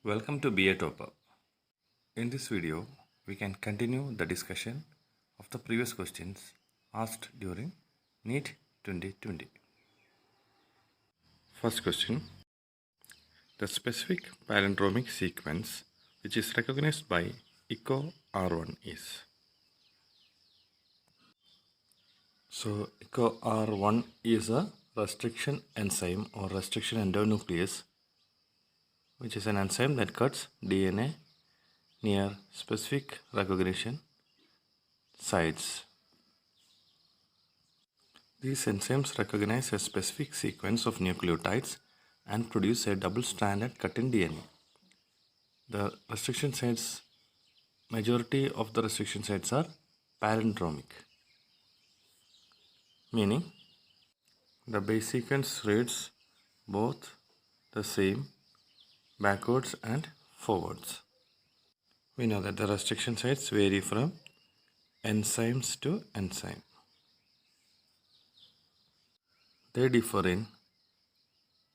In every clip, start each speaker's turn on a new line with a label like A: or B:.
A: Welcome to BA Topper. In this video, we can continue the discussion of the previous questions asked during NEET 2020. First question. The specific palindromic sequence which is recognized by ECO R1 is. So, ECO R1 is a restriction enzyme or restriction endonuclease, which is an enzyme that cuts DNA near specific recognition sites. These enzymes recognize a specific sequence of nucleotides and produce a double-stranded cut in DNA. The restriction sites, majority of the restriction sites are palindromic, meaning the base sequence reads both the same backwards and forwards. We know that the restriction sites vary from enzymes to enzyme. They differ in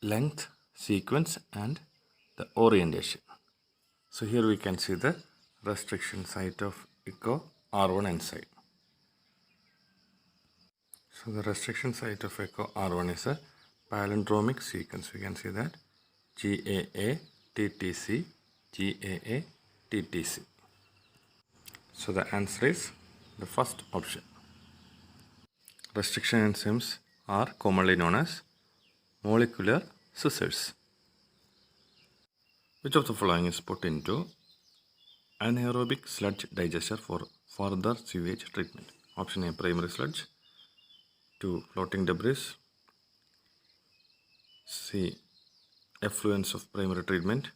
A: length, sequence and the orientation. So here we can see the restriction site of ECO R1 enzyme. So the restriction site of ECO R1 is a palindromic sequence. We can see that GAA TTC GAA TTC. So the answer is the first option. Restriction enzymes are commonly known as molecular scissors. Which of the following is put into anaerobic sludge digester for further sewage treatment? Option A, primary sludge. 2, floating debris. C, effluents of primary treatment.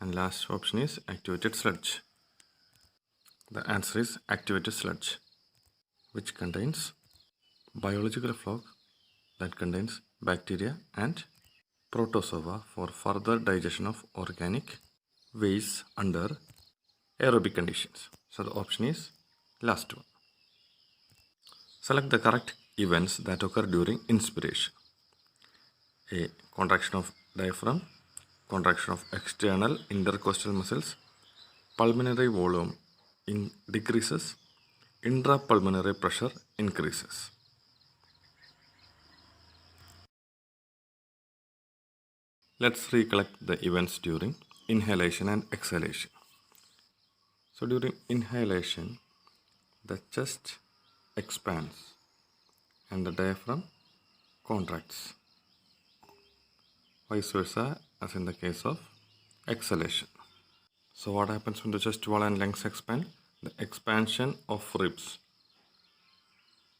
A: And last option is activated sludge. The answer is activated sludge, which contains biological floc that contains bacteria and protozoa for further digestion of organic waste under aerobic conditions. So the option is last one. Select the correct events that occur during inspiration. A, contraction of diaphragm, contraction of external intercostal muscles, pulmonary volume decreases, intrapulmonary pressure increases. Let's recollect the events during inhalation and exhalation. So during inhalation, the chest expands and the diaphragm contracts. Vice versa as in the case of exhalation. So what happens when the chest wall and lungs expand? The expansion of ribs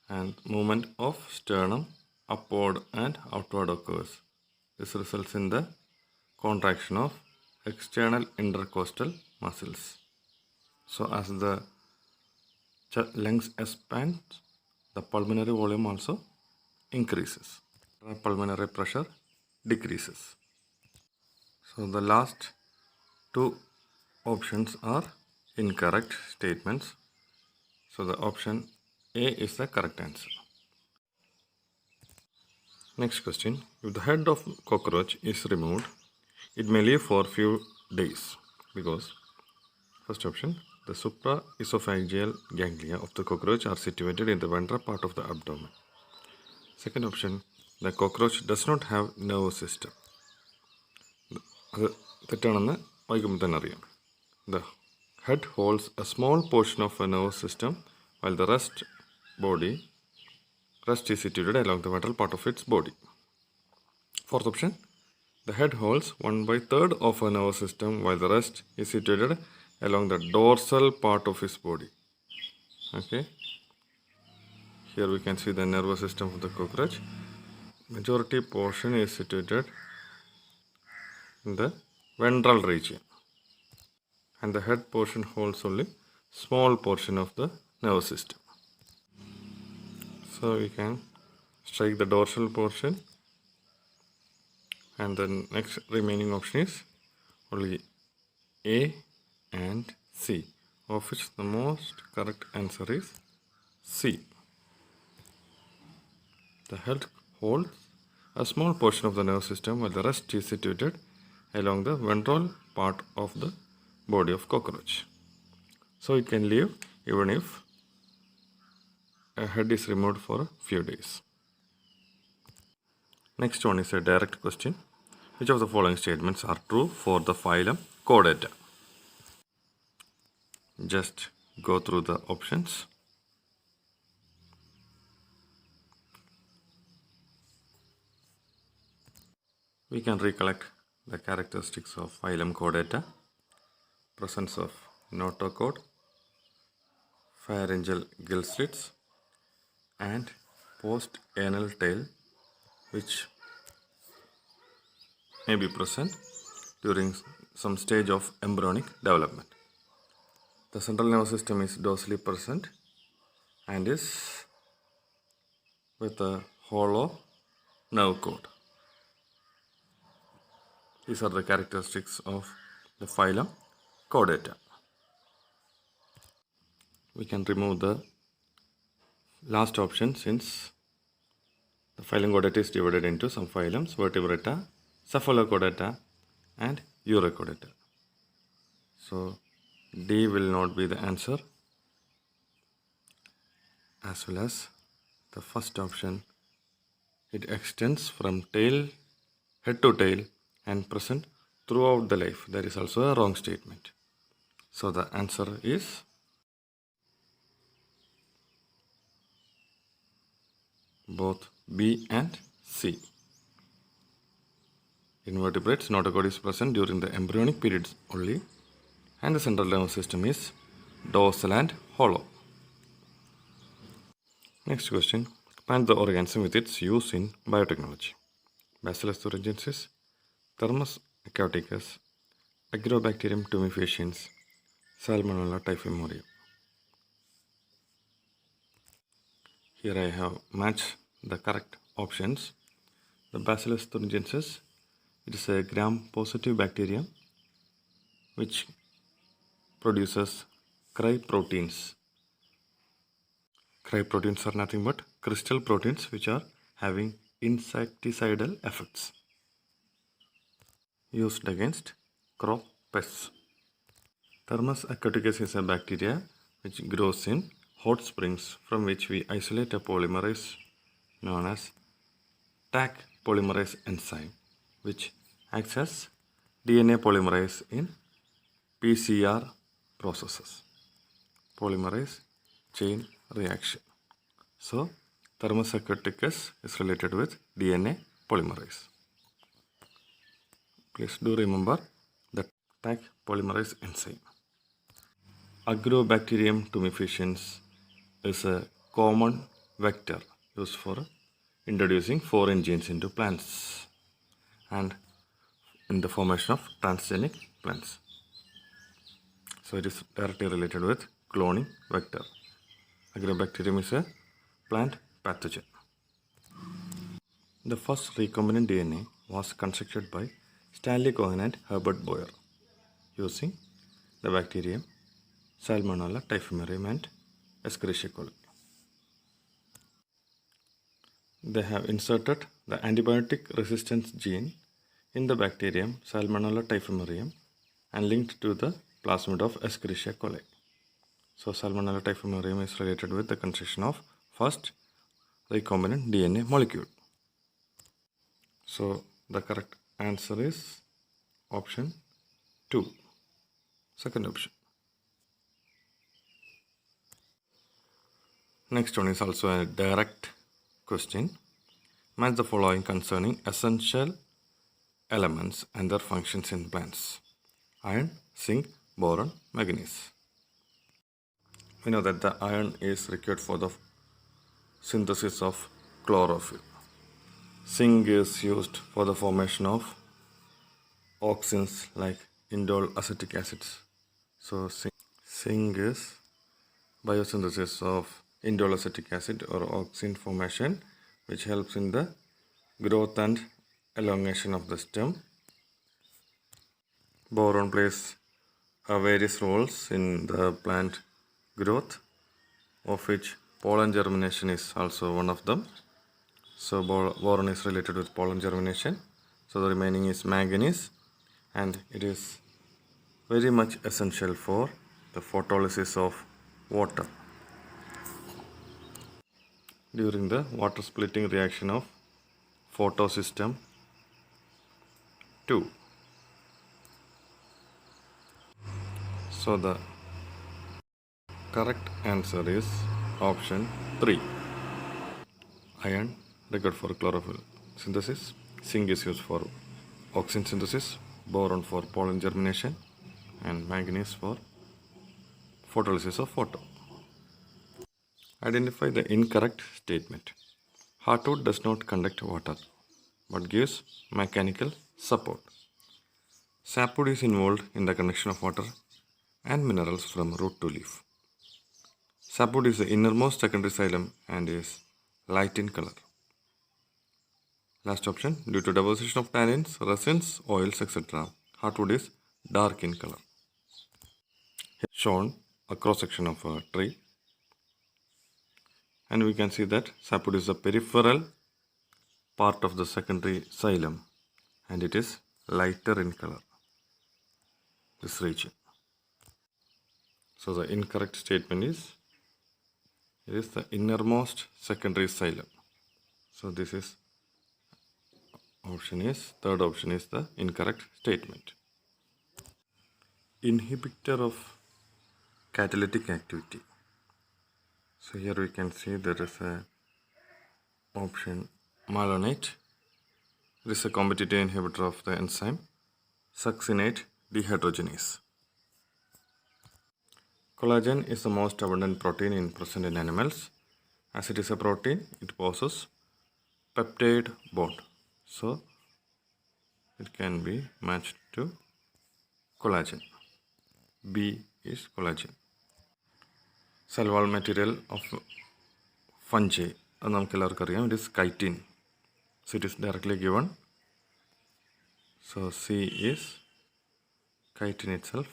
A: and movement of sternum upward and outward occurs. This results in the contraction of external intercostal muscles. So as the lungs expand, the pulmonary volume also increases. Pulmonary pressure decreases. So the last two options are incorrect statements. So the option A is the correct answer. Next question. If the head of cockroach is removed, it may live for few days because first option, the supraesophageal ganglia of the cockroach are situated in the ventral part of the abdomen. Second option, the cockroach does not have nervous system. The head holds a small portion of a nervous system while the rest is situated along the ventral part of its body. Fourth option, the head holds 1/3 of a nervous system while the rest is situated along the dorsal part of his body. Okay. Here we can see the nervous system of the cockroach. Majority portion is situated in the ventral region. And the head portion holds only small portion of the nervous system. So we can strike the dorsal portion, and the next remaining option is only A and C, of which the most correct answer is C. The head holds a small portion of the nervous system while the rest is situated along the ventral part of the body of cockroach. So it can live even if a head is removed for a few days. Next one is a direct question. Which of the following statements are true for the phylum Chordata? Just go through the options. We can recollect the characteristics of phylum Chordata: presence of notochord, pharyngeal gill slits, and post-anal tail, which may be present during some stage of embryonic development. The central nervous system is dorsally present and is with a hollow nerve cord. These are the characteristics of the phylum Chordata. We can remove the last option since the phylum Chordata is divided into some phylums: Vertebrata, Cephalochordata, and Urochordata. So D will not be the answer, as well as the first option. It extends from head to tail and present throughout the life. That is also a wrong statement. So the answer is both B and C. In vertebrates, notochord is present during the embryonic periods only, and the central nervous system is dorsal and hollow. Next question. Plant the organism with its use in biotechnology. Bacillus thuringiensis, Thermus aquaticus, Agrobacterium tumefaciens, Salmonella typhimurium. Here I have matched the correct options. The Bacillus thuringiensis, it is a gram-positive bacterium which produces cryproteins. Cryproteins are nothing but crystal proteins which are having insecticidal effects used against crop pests. Thermus aquaticus is a bacteria which grows in hot springs from which we isolate a polymerase known as Taq polymerase enzyme, which acts as DNA polymerase in PCR processes. Polymerase chain reaction. So Thermus aquaticus is related with DNA polymerase. Please do remember the Taq polymerase enzyme. Agrobacterium tumefaciens is a common vector used for introducing foreign genes into plants and in the formation of transgenic plants. So it is directly related with cloning vector. Agrobacterium is a plant pathogen. The first recombinant DNA was constructed by Stanley Cohen and Herbert Boyer using the bacterium Salmonella typhimurium and Escherichia coli. They have inserted the antibiotic resistance gene in the bacterium Salmonella typhimurium and linked to the plasmid of Escherichia coli. So Salmonella typhimurium is related with the construction of first recombinant DNA molecule. So the correct answer is option 2, second option. Next one is also a direct question. Match the following concerning essential elements and their functions in plants: iron, zinc, boron, manganese. We know that the iron is required for the synthesis of chlorophyll. Zinc is used for the formation of auxins like indole acetic acids. So zinc is biosynthesis of indole acetic acid or auxin formation, which helps in the growth and elongation of the stem. Boron plays various roles in the plant growth, of which pollen germination is also one of them. So boron is related with pollen germination. So the remaining is manganese, and it is very much essential for the photolysis of water. During the water splitting reaction of photosystem 2. So the correct answer is option 3. Iron required for chlorophyll synthesis, zinc is used for oxygen synthesis, boron for pollen germination, and manganese for photolysis of photo. Identify the incorrect statement. Hardwood does not conduct water but gives mechanical support. Sapwood is involved in the conduction of water and minerals from root to leaf. Sapwood is the innermost secondary xylem and is light in color. Last option, due to deposition of tannins, resins, oils, etc., hardwood is dark in color. Here shown a cross section of a tree, and we can see that sapwood is the peripheral part of the secondary xylem and it is lighter in color, this region. So the incorrect statement is, it is the innermost secondary xylem. So this is third option is the incorrect statement. Inhibitor of catalytic activity. So here we can see there is a option malonate. It is a competitive inhibitor of the enzyme succinate dehydrogenase. Collagen is the most abundant protein present in animals. As it is a protein, it possesses peptide bond. So it can be matched to collagen. B is collagen. Cell wall material of fungi. It is chitin. So it is directly given. So C is chitin itself.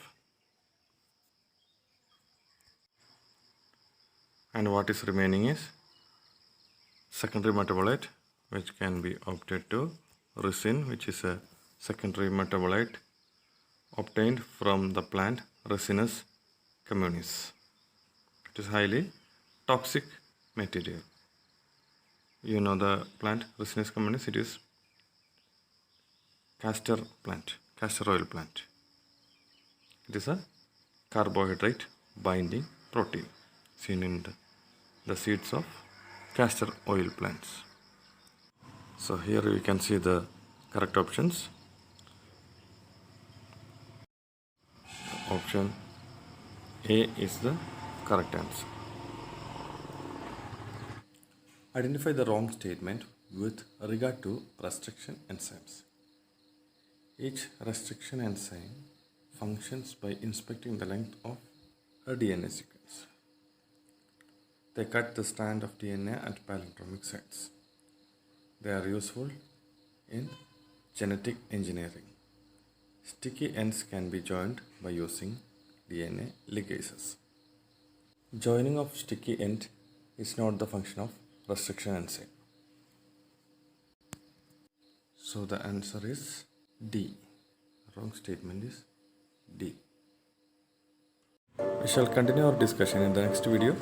A: And what is remaining is secondary metabolite, which can be opted to resin, which is a secondary metabolite obtained from the plant Resinus communis. It is highly toxic material. You know the plant Resinus communis, it is castor oil plant. It is a carbohydrate binding protein seen in the seeds of castor oil plants. So here we can see the correct options. Option A is the correct answer. Identify the wrong statement with regard to restriction enzymes. Each restriction enzyme functions by inspecting the length of a DNA sequence. They cut the strand of DNA at palindromic sites. They are useful in genetic engineering. Sticky ends can be joined by using DNA ligases. Joining of sticky end is not the function of restriction enzyme. So the answer is D. Wrong statement is D. We shall continue our discussion in the next video.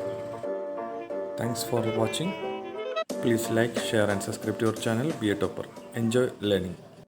A: Thanks for watching. Please like, share and subscribe to our channel. Be a topper. Enjoy learning.